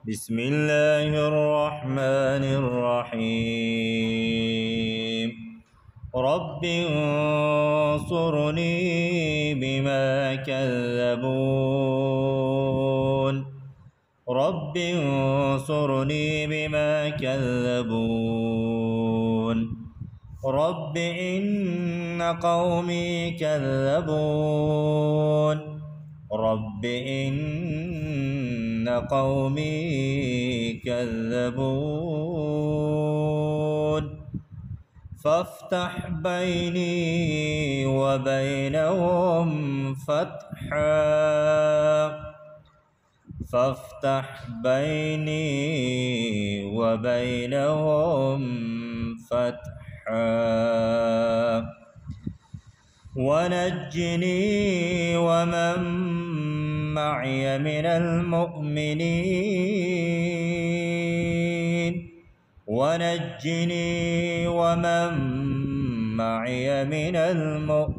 بسم الله الرحمن الرحيم رب انصرني بما كذبون رب انصرني بما كذبون رب إن قومي كذبون رب إن قومي كذبون فافتح بيني وبينهم فتحا فافتح بيني وبينهم فتحا ونجني ومن معي من المؤمنين ونجني ومن معي من المؤمنين